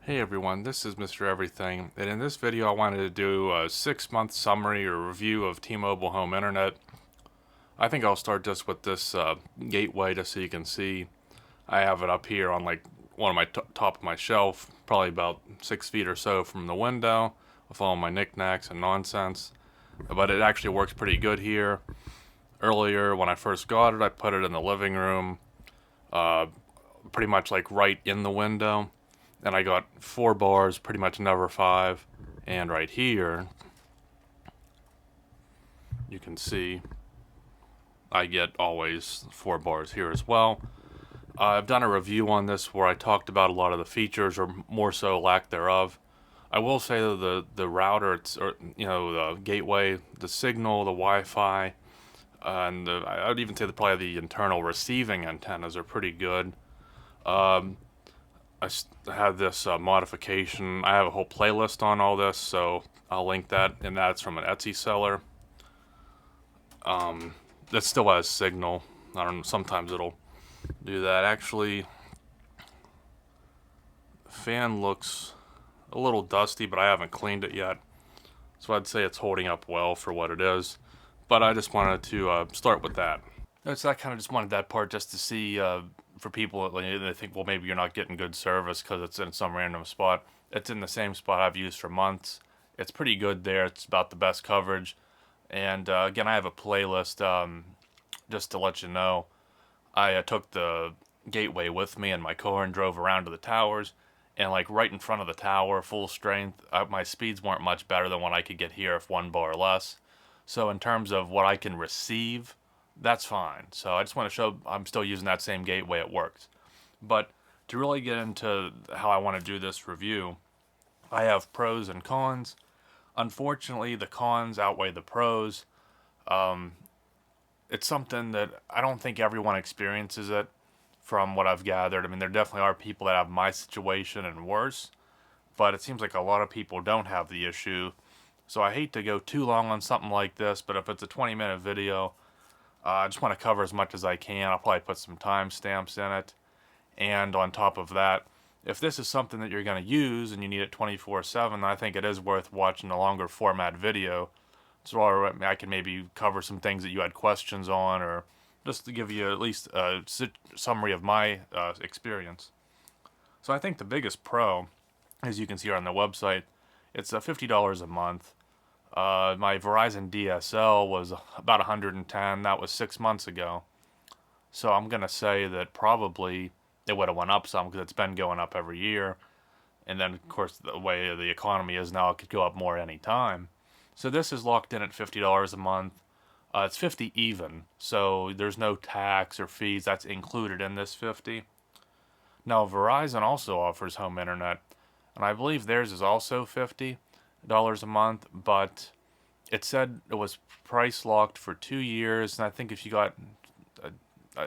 Hey everyone, this is Mr. Everything, and in this video I wanted to do a 6-month summary or review of T-Mobile Home Internet. I think I'll start just with this gateway just so you can see. I have it up here on like one of my top of my shelf, probably about 6 feet or so from the window, with all my knickknacks and nonsense. But it actually works pretty good here. Earlier, when I first got it, I put it in the living room, uh, pretty much like right in the window. And I got 4 bars, pretty much never 5. And right here, you can see I get always 4 bars here as well. I've done a review on this where I talked about a lot of the features, or more so lack thereof. I will say that the router, or the gateway, the signal, the Wi-Fi, and I would even say that probably the internal receiving antennas are pretty good. Um, I have this modification. I have a whole playlist on all this, so I'll link that, and that's from an Etsy seller. That still has signal. I don't know, sometimes it'll do that. Actually, fan looks a little dusty, but I haven't cleaned it yet, so I'd say it's holding up well for what it is. But I just wanted to start with that. So I kind of just wanted that part just to see for people that they think, well, maybe you're not getting good service because it's in some random spot. It's in the same spot I've used for months. It's pretty good there. It's about the best coverage. And again, I have a playlist just to let you know. I took the gateway with me in my car and drove around to the towers. And like right in front of the tower, full strength, my speeds weren't much better than what I could get here if 1 bar less. So in terms of what I can receive, that's fine. So I just want to show I'm still using that same gateway, it works. But to really get into how I want to do this review, I have pros and cons. Unfortunately, the cons outweigh the pros. Um, it's something that I don't think everyone experiences it from what I've gathered. I mean, there definitely are people that have my situation and worse, but it seems like a lot of people don't have the issue. So I hate to go too long on something like this, but if it's a 20-minute video, I just want to cover as much as I can. I'll probably put some timestamps in it. And on top of that, if this is something that you're going to use and you need it 24/7, I think it is worth watching a longer format video. So I can maybe cover some things that you had questions on, or just to give you at least a summary of my experience. So I think the biggest pro, as you can see on the website, it's $50 a month. My Verizon DSL was about 110. That was 6 months ago. So I'm gonna say that probably it would have went up some because it's been going up every year. And then of course the way the economy is now, it could go up more any time. So this is locked in at $50 a month. It's 50 even, so there's no tax or fees that's included in this 50. Now Verizon also offers home internet, and I believe theirs is also $50 a month, but it said it was price locked for 2 years, and I think if you got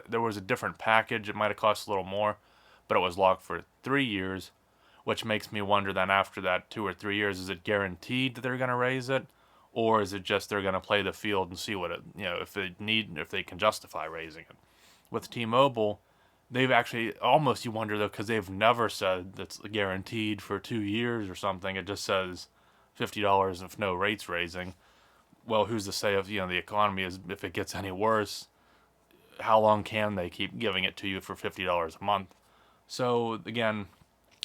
there was a different package, it might have cost a little more, but it was locked for 3 years, which makes me wonder then after that 2 or 3 years, is it guaranteed that they're going to raise it, or is it just they're going to play the field and see what it, if they can justify raising it. With T-Mobile, they've actually almost, you wonder though, because they've never said that's guaranteed for 2 years or something. It just says $50 if no rates raising. Well, who's to say if the economy is, if it gets any worse, how long can they keep giving it to you for $50 a month? So again,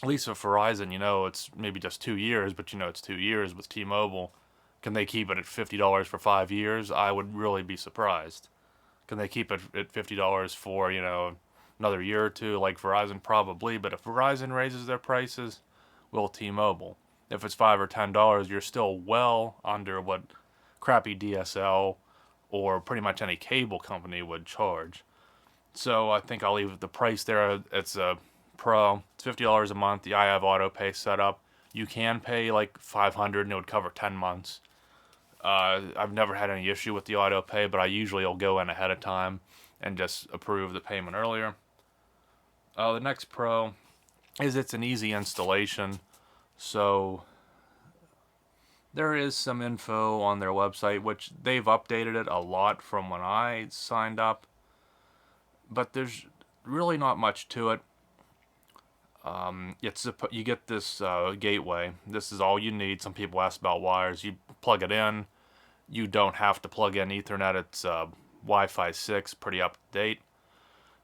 at least with Verizon, it's maybe just 2 years, but it's 2 years. With T-Mobile, can they keep it at $50 for 5 years? I would really be surprised. Can they keep it at $50 for another year or two like Verizon? Probably. But if Verizon raises their prices, will T-Mobile? If it's $5 or $10, you're still well under what crappy DSL or pretty much any cable company would charge. So I think I'll leave the price there. It's a pro. It's $50 a month. I have auto pay set up. You can pay like $500 and it would cover 10 months. I've never had any issue with the auto pay, but I usually will go in ahead of time and just approve the payment earlier. The next pro is it's an easy installation. So there is some info on their website, which they've updated it a lot from when I signed up, but there's really not much to it. You get this gateway. This is all you need. Some people ask about wires. You plug it in. You don't have to plug in Ethernet. It's Wi-Fi 6, pretty up to date.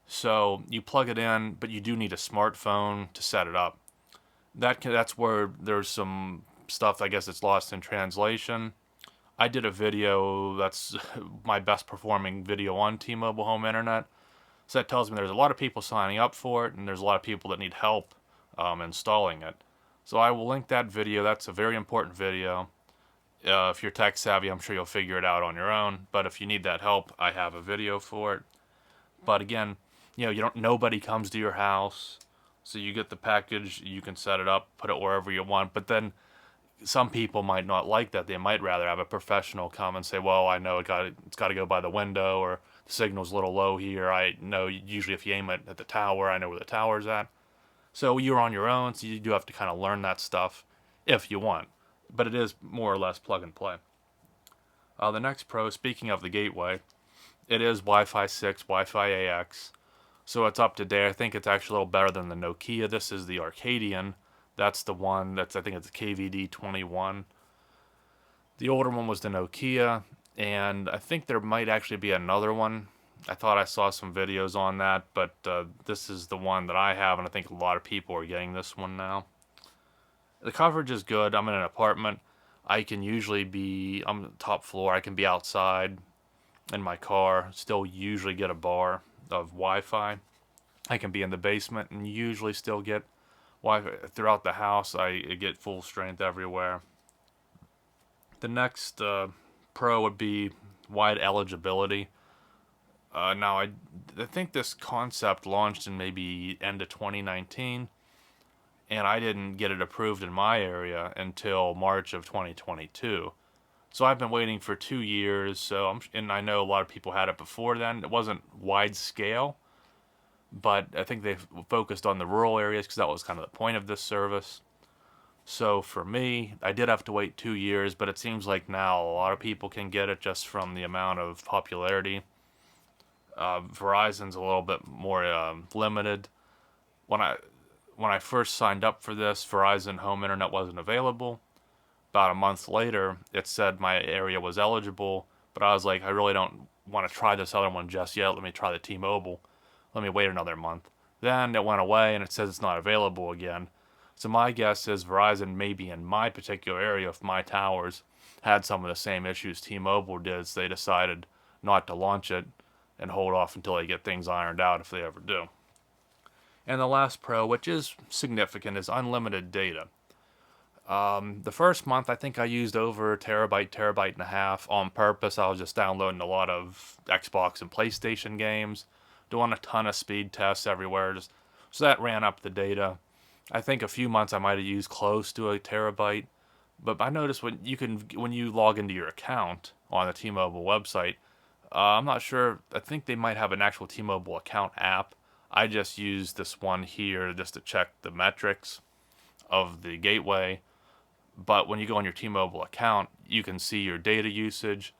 So you plug it in, but you do need a smartphone to set it up. That's where there's some stuff, I guess, it's lost in translation. I did a video that's my best performing video on T-Mobile Home Internet. So that tells me there's a lot of people signing up for it, and there's a lot of people that need help installing it. So I will link that video. That's a very important video. If you're tech savvy, I'm sure you'll figure it out on your own. But if you need that help, I have a video for it. But again, nobody comes to your house, so you get the package. You can set it up, put it wherever you want. But then some people might not like that. They might rather have a professional come and say, well, I know it's got to go by the window, or the signal's a little low here. I know usually if you aim it at the tower, I know where the tower's at. So you're on your own, so you do have to kind of learn that stuff if you want. But it is more or less plug and play. The next pro, speaking of the gateway, it is Wi-Fi 6, Wi-Fi AX. So it's up to date. I think it's actually a little better than the Nokia. This is the Arcadyan. That's the one I think it's the KVD 21. The older one was the Nokia, and I think there might actually be another one. I thought I saw some videos on that, but this is the one that I have, and I think a lot of people are getting this one now. The coverage is good. I'm in an apartment. I can usually I'm on the top floor. I can be outside in my car, still usually get a bar of Wi-Fi. I can be in the basement and usually still get Wi-Fi throughout the house. I get full strength everywhere. The next pro would be wide eligibility. Now, I think this concept launched in maybe end of 2019, and I didn't get it approved in my area until March of 2022. So I've been waiting for 2 years. And I know a lot of people had it before then. It wasn't wide scale, but I think they focused on the rural areas because that was kind of the point of this service. So for me, I did have to wait 2 years, but it seems like now a lot of people can get it just from the amount of popularity. Verizon's a little bit more limited. When I first signed up for this, Verizon Home Internet wasn't available. About a month later, it said my area was eligible, but I was like, I really don't want to try this other one just yet. Let me try the T-Mobile. Let me wait another month. Then it went away, and it says it's not available again. So my guess is Verizon, maybe in my particular area, if my towers had some of the same issues T-Mobile did, so they decided not to launch it and hold off until they get things ironed out if they ever do. And the last pro, which is significant, is unlimited data. The first month, I think I used over a terabyte and a half on purpose. I was just downloading a lot of Xbox and PlayStation games, doing a ton of speed tests everywhere. So that ran up the data. I think a few months I might have used close to a terabyte. But I noticed when you log into your account on the T-Mobile website, I'm not sure. I think they might have an actual T-Mobile account app. I just used this one here just to check the metrics of the gateway. But when you go on your T-Mobile account, you can see your data usage.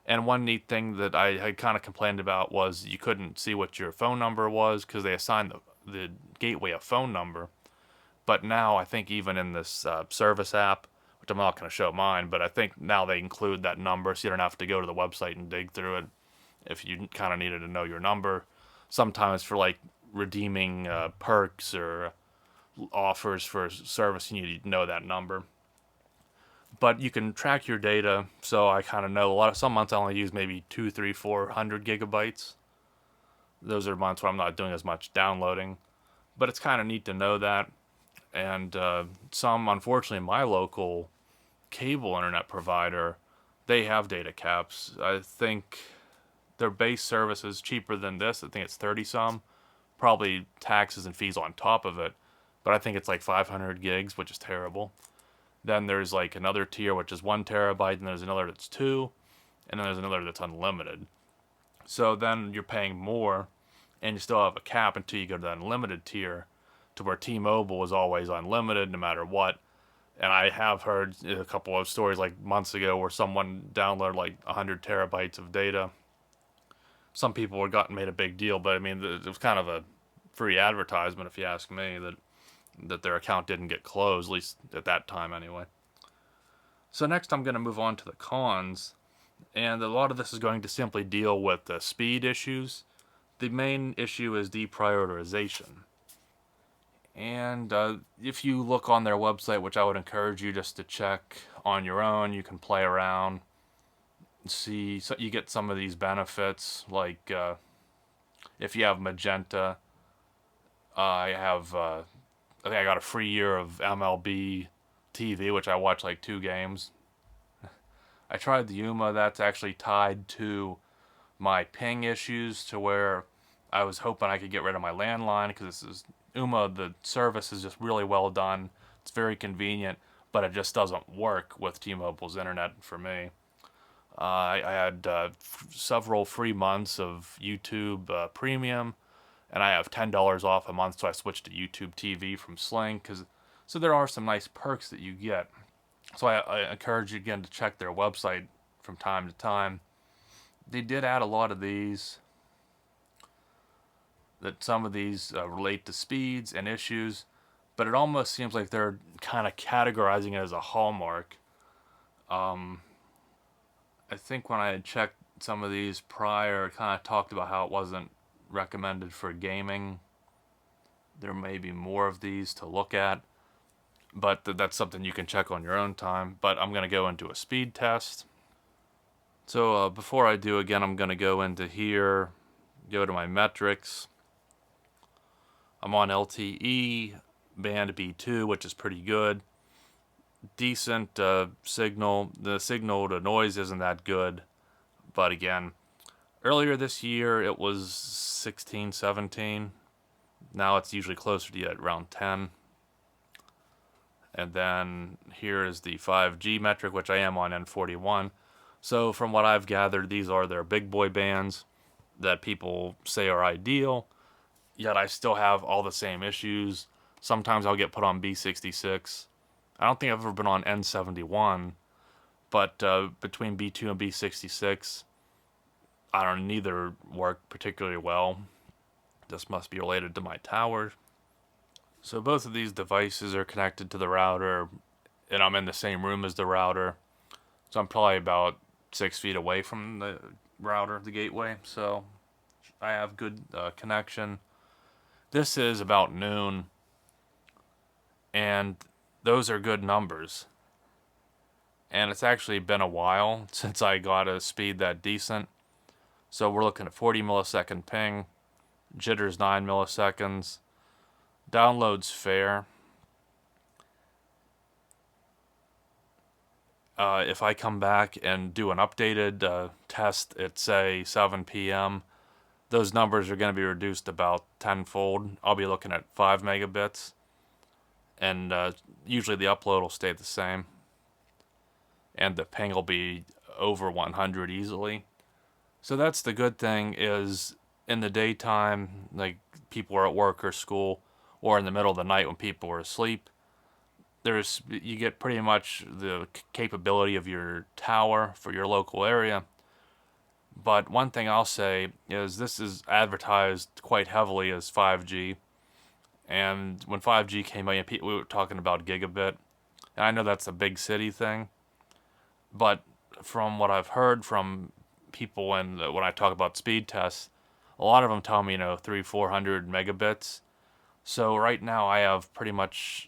And one neat thing that I had kind of complained about was you couldn't see what your phone number was because they assigned the gateway a phone number. But now I think even in this service app, which I'm not going to show mine, but I think now they include that number so you don't have to go to the website and dig through it if you kind of needed to know your number. Sometimes for like redeeming perks or offers for service, you need to know that number. But you can track your data, so I kind of know some months I only use maybe 200, 300, 400 gigabytes. Those are months where I'm not doing as much downloading, but it's kind of neat to know that. And unfortunately, my local cable internet provider, they have data caps. I think their base service is cheaper than this. I think it's 30 some, probably taxes and fees on top of it. But I think it's like 500 gigs, which is terrible. Then there's like another tier, which is 1 terabyte, and there's another that's 2, and then there's another that's unlimited. So then you're paying more, and you still have a cap until you go to the unlimited tier, to where T-Mobile is always unlimited no matter what. And I have heard a couple of stories like months ago where someone downloaded like 100 terabytes of data. Some people made a big deal, but I mean, it was kind of a free advertisement, if you ask me, that that their account didn't get closed, at least at that time anyway. So next I'm going to move on to the cons, and a lot of this is going to simply deal with the speed issues. The main issue is deprioritization. And if you look on their website, which I would encourage you just to check on your own, you can play around, see, so you get some of these benefits, like if you have Magenta, I think I got a free year of MLB TV, which I watched like 2 games. I tried the UMA, that's actually tied to my ping issues, to where I was hoping I could get rid of my landline, because this is UMA, the service is just really well done. It's very convenient, but it just doesn't work with T-Mobile's internet for me. I had several free months of YouTube Premium, and I have $10 off a month, so I switched to YouTube TV from Sling. So there are some nice perks that you get. So I encourage you again to check their website from time to time. They did add a lot of these, that some of these relate to speeds and issues, but it almost seems like they're kind of categorizing it as a hallmark. I think when I had checked some of these prior, it kind of talked about how it wasn't recommended for gaming. There may be more of these to look at, but that's something you can check on your own time. But I'm going to go into a speed test. So before I do, again, I'm going to go into here, go to my metrics. I'm on LTE, band B2, which is pretty good. Decent signal. The signal to noise isn't that good. But again, earlier this year it was 16, 17. Now it's usually closer to around 10. And then here is the 5G metric, which I am on N41. So from what I've gathered, these are their big boy bands that people say are ideal. Yet I still have all the same issues. Sometimes I'll get put on B66. I don't think I've ever been on N71, but between B2 and B66, I don't, neither work particularly well. This must be related to my tower. So both of these devices are connected to the router, and I'm in the same room as the router. So I'm probably about 6 feet away from the router, the gateway. So I have good connection. This is about noon, and those are good numbers. And it's actually been a while since I got a speed that decent. So we're looking at 40 millisecond ping, jitters 9 milliseconds, download's fair. If I come back and do an updated test at, say, 7 p.m., those numbers are going to be reduced about tenfold. I'll be looking at 5 megabits, and usually the upload will stay the same, and the ping will be over 100 easily. So that's the good thing, is in the daytime, like people are at work or school, or in the middle of the night when people are asleep, you get pretty much the capability of your tower for your local area. But one thing I'll say is this is advertised quite heavily as 5G. And when 5G came out, we were talking about gigabit. And I know that's a big city thing. But from what I've heard from people, and when I talk about speed tests, a lot of them tell me, 300-400 megabits. So right now I have pretty much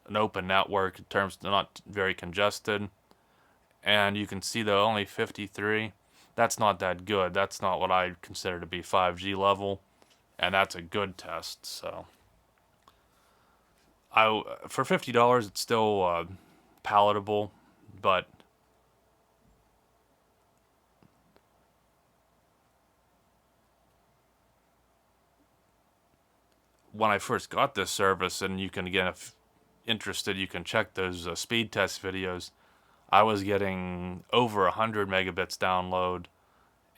an open network in terms of not very congested. And you can see though only 53. That's not that good. That's not what I consider to be 5G level, and that's a good test. So for $50, it's still palatable, but when I first got this service, and you can, again, if interested, you can check those speed test videos, I was getting over 100 megabits download,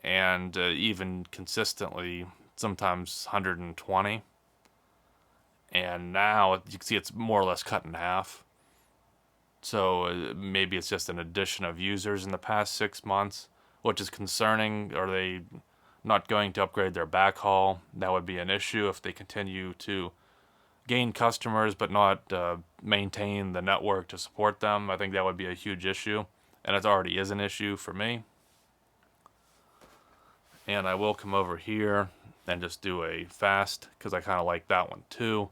and even consistently sometimes 120. And now you can see it's more or less cut in half. So maybe it's just an addition of users in the past 6 months, which is concerning. Are they not going to upgrade their backhaul? That would be an issue if they continue to gain customers but not maintain the network to support them. I think that would be a huge issue, and it already is an issue for me. And I will come over here and just do a fast, because I kind of like that one too.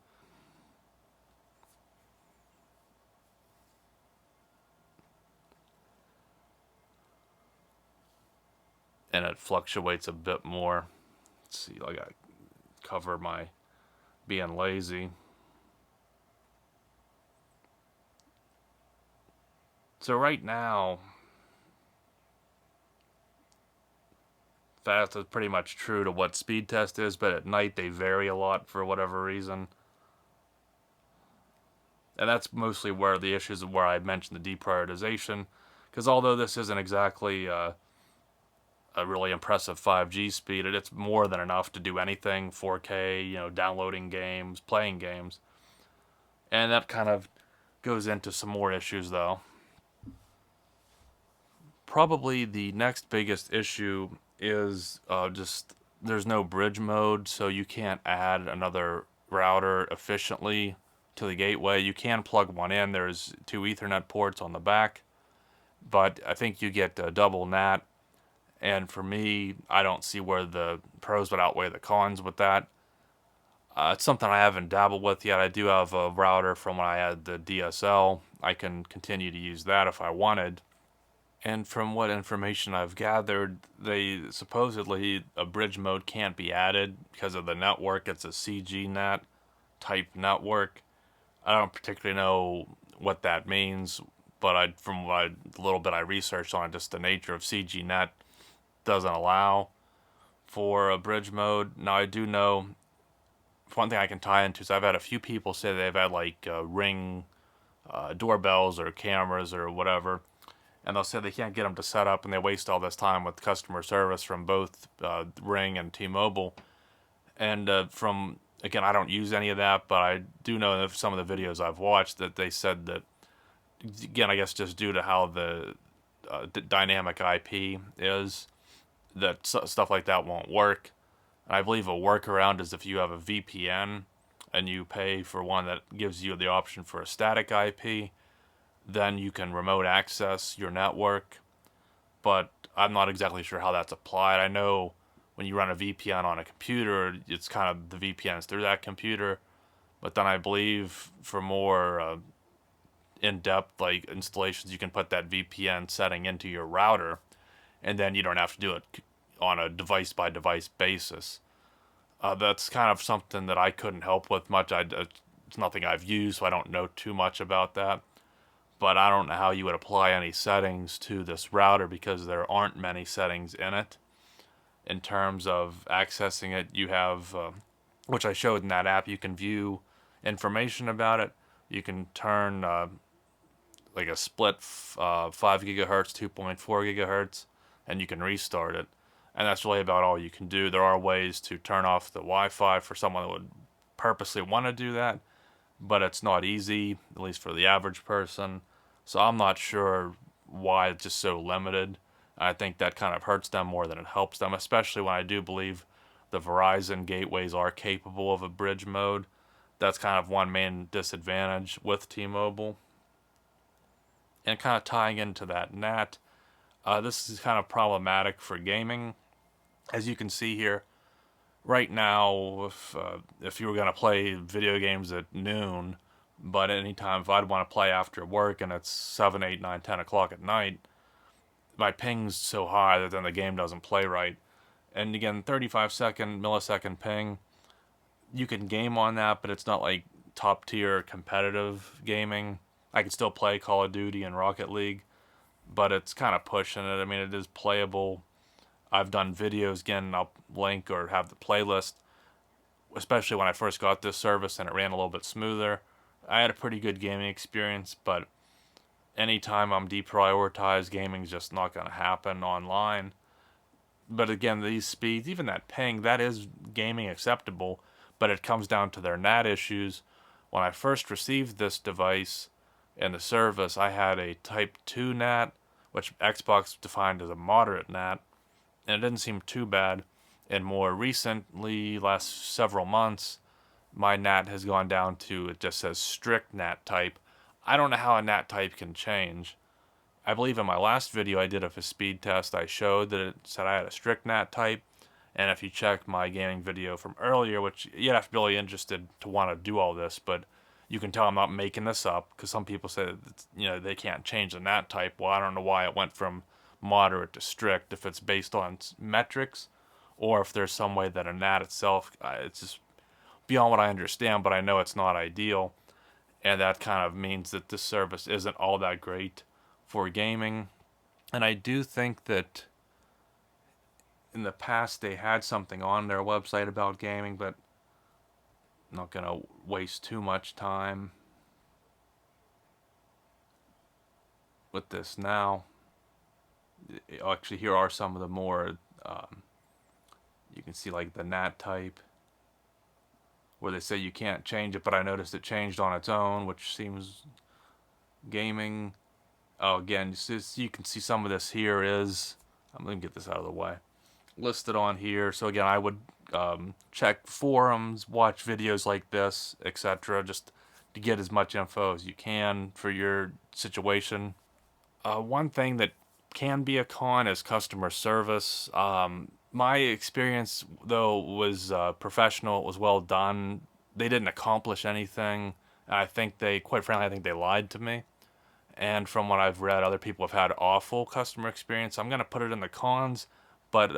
And it fluctuates a bit more. Let's see, I gotta cover my being lazy. So right now, fast is pretty much true to what speed test is, but at night they vary a lot for whatever reason. And that's mostly where the issues where I mentioned the deprioritization, because although this isn't exactly a really impressive 5G speed, it's more than enough to do anything, 4K, downloading games, playing games. And that kind of goes into some more issues though. Probably the next biggest issue is just there's no bridge mode, so you can't add another router efficiently to the gateway. You can plug one in. There's 2 Ethernet ports on the back, but I think you get a double NAT. And for me, I don't see where the pros would outweigh the cons with that. It's something I haven't dabbled with yet. I do have a router from when I had the DSL. I can continue to use that if I wanted. And from what information I've gathered, they supposedly a bridge mode can't be added because of the network. It's a CGNAT type network. I don't particularly know what that means, but from the little bit I researched on it, just the nature of CGNAT doesn't allow for a bridge mode. Now I do know one thing I can tie into is I've had a few people say they've had like Ring doorbells or cameras or whatever, and they'll say they can't get them to set up, and they waste all this time with customer service from both Ring and T-Mobile. And from, again, I don't use any of that, but I do know that some of the videos I've watched that they said that, again, I guess just due to how the dynamic IP is, that stuff like that won't work. And I believe a workaround is if you have a VPN and you pay for one that gives you the option for a static IP, then you can remote access your network. But I'm not exactly sure how that's applied. I know when you run a VPN on a computer, it's kind of the VPN is through that computer. But then I believe for more in-depth like installations, you can put that VPN setting into your router, and then you don't have to do it on a device-by-device basis. That's kind of something that I couldn't help with much. It's nothing I've used, so I don't know too much about that. But I don't know how you would apply any settings to this router because there aren't many settings in it. In terms of accessing it, you have, which I showed in that app, you can view information about it. You can turn like a split 5 gigahertz, 2.4 gigahertz, and you can restart it. And that's really about all you can do. There are ways to turn off the Wi-Fi for someone that would purposely want to do that, but it's not easy, at least for the average person. So I'm not sure why it's just so limited. I think that kind of hurts them more than it helps them, especially when I do believe the Verizon gateways are capable of a bridge mode. That's kind of one main disadvantage with T-Mobile. And kind of tying into that NAT, this is kind of problematic for gaming. As you can see here, right now, if you were going to play video games at noon, but anytime if I'd want to play after work and it's 7, 8, 9, 10 o'clock at night, my ping's so high that then the game doesn't play right. And again, millisecond ping, you can game on that, but it's not like top tier competitive gaming. I can still play Call of Duty and Rocket League, but it's kind of pushing it. I mean, it is playable. I've done videos, again, I'll link or have the playlist, especially when I first got this service and it ran a little bit smoother. I had a pretty good gaming experience, but anytime I'm deprioritized, gaming's just not going to happen online. But again, these speeds, even that ping, that is gaming acceptable, but it comes down to their NAT issues. When I first received this device and the service, I had a Type 2 NAT, which Xbox defined as a moderate NAT, and it didn't seem too bad. And more recently, last several months, my NAT has gone down to, it just says strict NAT type. I don't know how a NAT type can change. I believe in my last video I did of a speed test, I showed that it said I had a strict NAT type. And if you check my gaming video from earlier, which you'd have to be really interested to want to do all this, but you can tell I'm not making this up, because some people say that, they can't change the NAT type. Well, I don't know why it went from moderate to strict, if it's based on metrics, or if there's some way that a NAT itself, it's just beyond what I understand, but I know it's not ideal. And that kind of means that this service isn't all that great for gaming. And I do think that in the past they had something on their website about gaming, but I'm not going to waste too much time with this now. Actually, here are some of the more, you can see like the NAT type, where they say you can't change it, but I noticed it changed on its own, which seems gaming. Oh, again, you can see some of this here is, let me get this out of the way, listed on here. So again, I would check forums, watch videos like this, etc., just to get as much info as you can for your situation. One thing that can be a con is customer service. My experience, though, was professional. It was well done. They didn't accomplish anything. I think quite frankly, I think they lied to me. And from what I've read, other people have had awful customer experience. I'm going to put it in the cons, but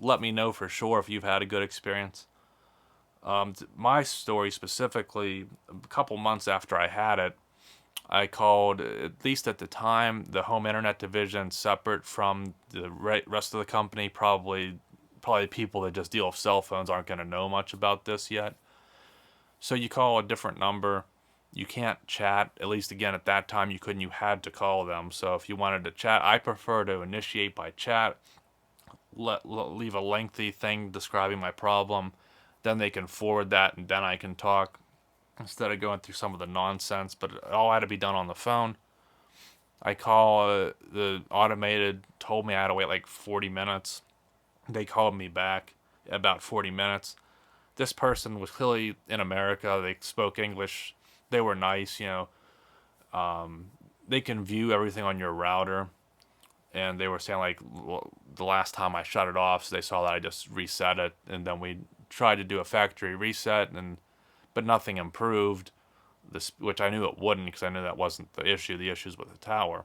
let me know for sure if you've had a good experience. My story specifically, a couple months after I had it, I called, at least at the time, the home internet division separate from the rest of the company. Probably people that just deal with cell phones aren't going to know much about this yet. So you call a different number. You can't chat. At least, again, at that time, you couldn't. You had to call them. So if you wanted to chat, I prefer to initiate by chat. Leave a lengthy thing describing my problem. Then they can forward that, and then I can talk, instead of going through some of the nonsense. But it all had to be done on the phone. I call, the automated told me I had to wait like 40 minutes. They called me back about 40 minutes. This person was clearly in America. They spoke English. They were nice, they can view everything on your router. And they were saying, like, well, the last time I shut it off, so they saw that I just reset it. And then we tried to do a factory reset, but nothing improved, which I knew it wouldn't, because I knew that wasn't the issue. The issue's with the tower.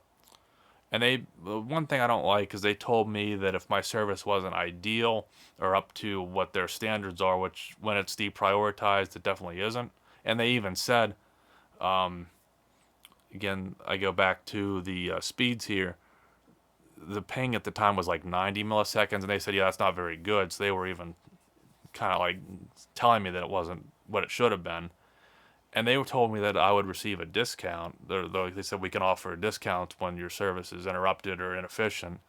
And the one thing I don't like is they told me that if my service wasn't ideal or up to what their standards are, which when it's deprioritized, it definitely isn't. And they even said, again, I go back to the speeds here. The ping at the time was like 90 milliseconds, and they said, yeah, that's not very good. So they were even kind of like telling me that it wasn't what it should have been. And they told me that I would receive a discount. They said we can offer a discount when your service is interrupted or inefficient.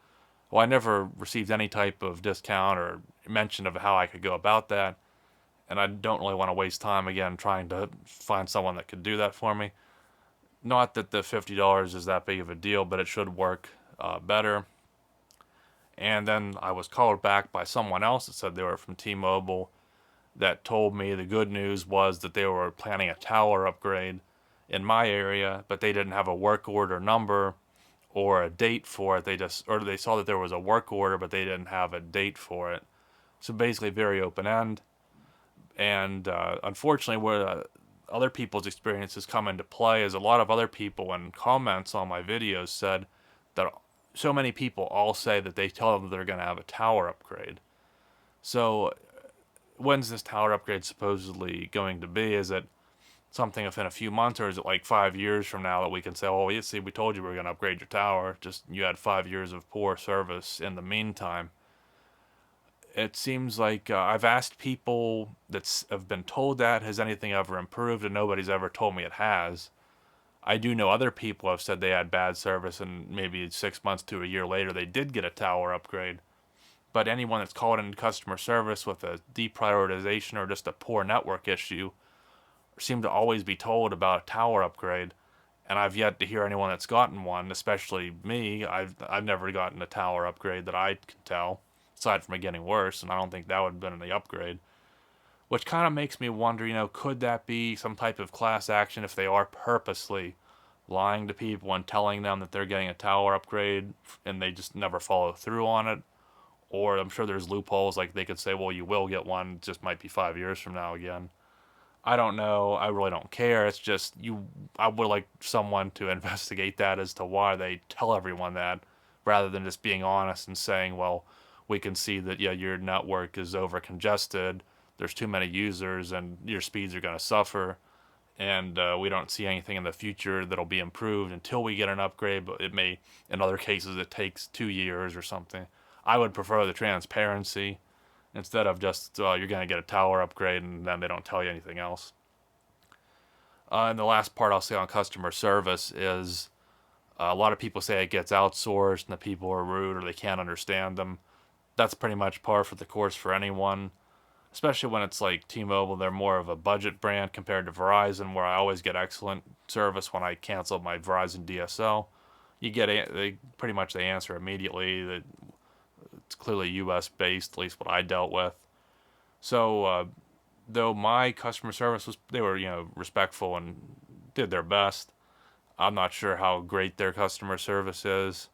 Well, I never received any type of discount or mention of how I could go about that. And I don't really want to waste time, again, trying to find someone that could do that for me. Not that the $50 is that big of a deal, but it should work better. And then I was called back by someone else that said they were from T-Mobile, that told me the good news was that they were planning a tower upgrade in my area, but they didn't have a work order number or a date for it. They saw that there was a work order, but they didn't have a date for it. So basically very open end. And unfortunately, where other people's experiences come into play is a lot of other people in comments on my videos said that so many people all say that they tell them they're going to have a tower upgrade. So when's this tower upgrade supposedly going to be? Is it something within a few months, or is it like 5 years from now that we can say, oh, you see, we told you we were going to upgrade your tower, just you had 5 years of poor service in the meantime? It seems like I've asked people that have been told that, has anything ever improved, and nobody's ever told me it has. I do know other people have said they had bad service, and maybe 6 months to a year later they did get a tower upgrade. But anyone that's called in customer service with a deprioritization or just a poor network issue seem to always be told about a tower upgrade. And I've yet to hear anyone that's gotten one, especially me. I've never gotten a tower upgrade that I can tell, aside from it getting worse, and I don't think that would have been the upgrade. which kind of makes me wonder, could that be some type of class action if they are purposely lying to people and telling them that they're getting a tower upgrade and they just never follow through on it? Or I'm sure there's loopholes, like they could say, well, you will get one, it just might be 5 years from now again. I don't know. I really don't care. It's just I would like someone to investigate that as to why they tell everyone that, rather than just being honest and saying, well, we can see that yeah, your network is over congested. There's too many users, and your speeds are going to suffer. And we don't see anything in the future that'll be improved until we get an upgrade. But it may, in other cases, it takes 2 years or something. I would prefer the transparency instead of just you're going to get a tower upgrade and then they don't tell you anything else. And the last part I'll say on customer service is a lot of people say it gets outsourced and the people are rude or they can't understand them. That's pretty much par for the course for anyone, especially when it's like T-Mobile. They're more of a budget brand compared to Verizon, where I always get excellent service when I cancel my Verizon DSL. They pretty much they answer immediately. That it's clearly U.S. based, at least what I dealt with. So though my customer service they were respectful and did their best. I'm not sure how great their customer service is,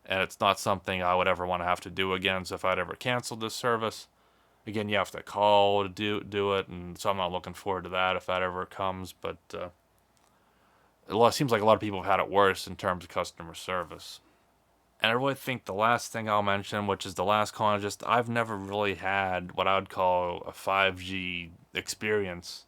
and it's not something I would ever want to have to do again. So if I'd ever canceled this service, again, you have to call to do it, and so I'm not looking forward to that if that ever comes. But it seems like a lot of people have had it worse in terms of customer service. And I really think the last thing I'll mention, which is the last con, is just I've never really had what I would call a 5G experience.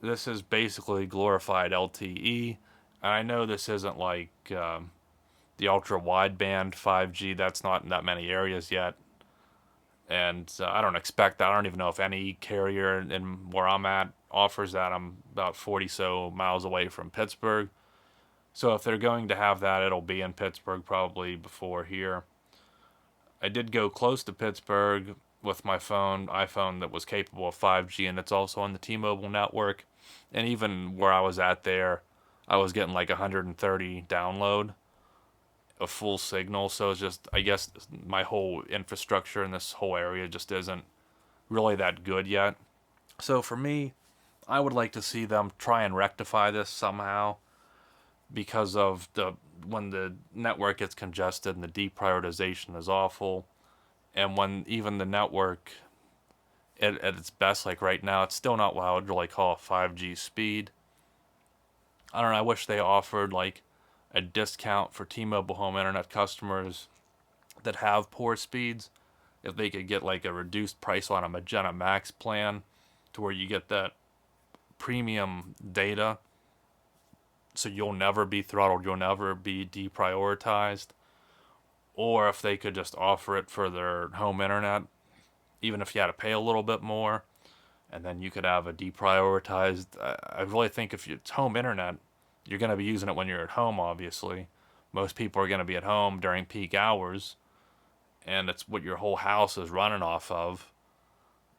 This is basically glorified LTE, and I know this isn't like the ultra wideband 5G. That's not in that many areas yet, and I don't expect that. I don't even know if any carrier in where I'm at offers that. I'm about 40 so miles away from Pittsburgh. So if they're going to have that, it'll be in Pittsburgh probably before here. I did go close to Pittsburgh with my iPhone that was capable of 5G, and it's also on the T-Mobile network. And even where I was at there, I was getting like 130 download, a full signal. So it's just, I guess my whole infrastructure in this whole area just isn't really that good yet. So for me, I would like to see them try and rectify this somehow, because of when the network gets congested and the deprioritization is awful, and when even the network at its best, like right now, it's still not what I would really call a 5G speed. I don't know. I wish they offered like a discount for T-Mobile home internet customers that have poor speeds. If they could get like a reduced price on a Magenta Max plan, to where you get that premium data, so you'll never be throttled, you'll never be deprioritized. Or if they could just offer it for their home internet, even if you had to pay a little bit more, and then you could have a deprioritized. I really think if it's home internet, you're going to be using it when you're at home, obviously. Most people are going to be at home during peak hours, and it's what your whole house is running off of.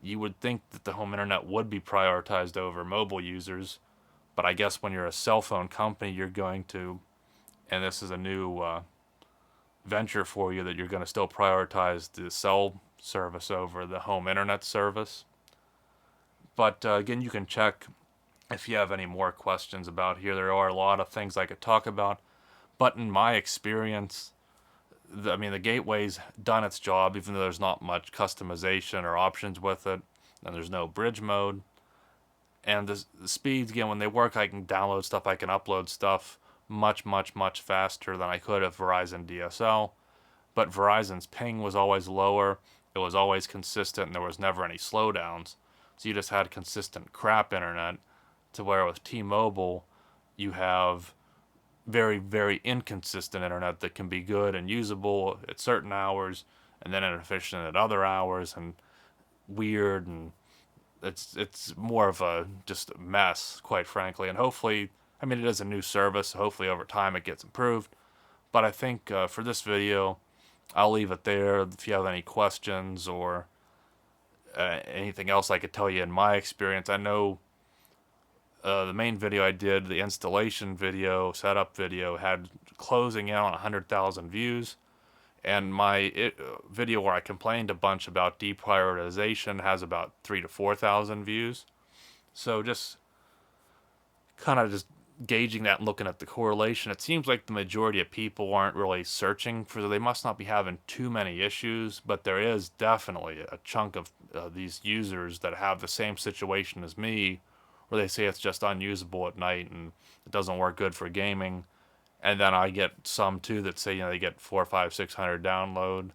You would think that the home internet would be prioritized over mobile users, but I guess when you're a cell phone company, you're going to, and this is a new venture for you, that you're going to still prioritize the cell service over the home internet service. But again, you can check if you have any more questions about here. There are a lot of things I could talk about, but in my experience, the gateway's done its job, even though there's not much customization or options with it, and there's no bridge mode. And the speeds, again, when they work, I can download stuff, I can upload stuff much, much, much faster than I could with Verizon DSL. But Verizon's ping was always lower, it was always consistent, and there was never any slowdowns. So you just had consistent crap internet, to where with T-Mobile, you have very, very inconsistent internet that can be good and usable at certain hours, and then inefficient at other hours, and weird, and it's more of a just a mess, quite frankly. And hopefully, it is a new service, so hopefully over time it gets improved. But I think for this video, I'll leave it there. If you have any questions or anything else I could tell you in my experience, I know the main video I did, the installation video, setup video, had closing in on 100,000 views. And my video where I complained a bunch about deprioritization has about 3 to 4,000 views. So just kind of just gauging that and looking at the correlation, it seems like the majority of people aren't really searching for, they must not be having too many issues, but there is definitely a chunk of these users that have the same situation as me, where they say it's just unusable at night and it doesn't work good for gaming. And then I get some too that say, they get 4, 5, 600 download,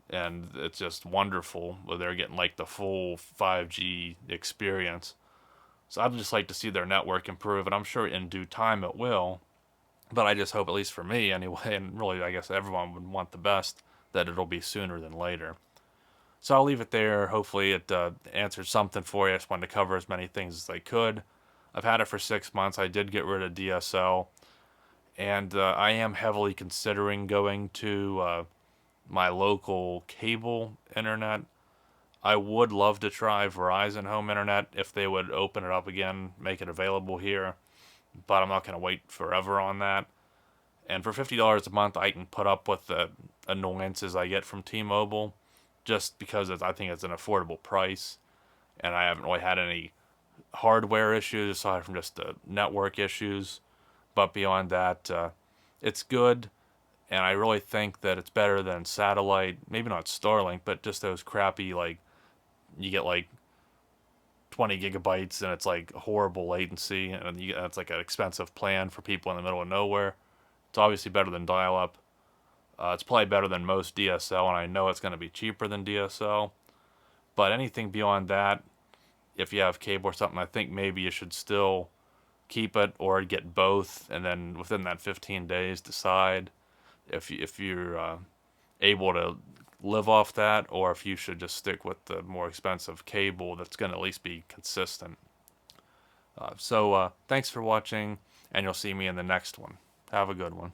and it's just wonderful. Where they're getting like the full 5G experience. So I'd just like to see their network improve, and I'm sure in due time it will. But I just hope, at least for me anyway, and really I guess everyone would want the best, that it'll be sooner than later. So I'll leave it there. Hopefully it answered something for you. I just wanted to cover as many things as I could. I've had it for 6 months. I did get rid of DSL, and I am heavily considering going to my local cable internet. I would love to try Verizon Home Internet if they would open it up again, make it available here, but I'm not going to wait forever on that. And for $50 a month, I can put up with the annoyances I get from T-Mobile, just because I think it's an affordable price, and I haven't really had any hardware issues aside from just the network issues. But beyond that, it's good, and I really think that it's better than satellite. Maybe not Starlink, but just those crappy, like, you get like 20 gigabytes and it's like horrible latency, and it's like an expensive plan for people in the middle of nowhere. It's obviously better than dial-up. It's probably better than most DSL, and I know it's going to be cheaper than DSL. But anything beyond that, if you have cable or something, I think maybe you should still keep it or get both, and then within that 15 days decide if you're able to live off that, or if you should just stick with the more expensive cable that's going to at least be consistent. So thanks for watching, and you'll see me in the next one. Have a good one.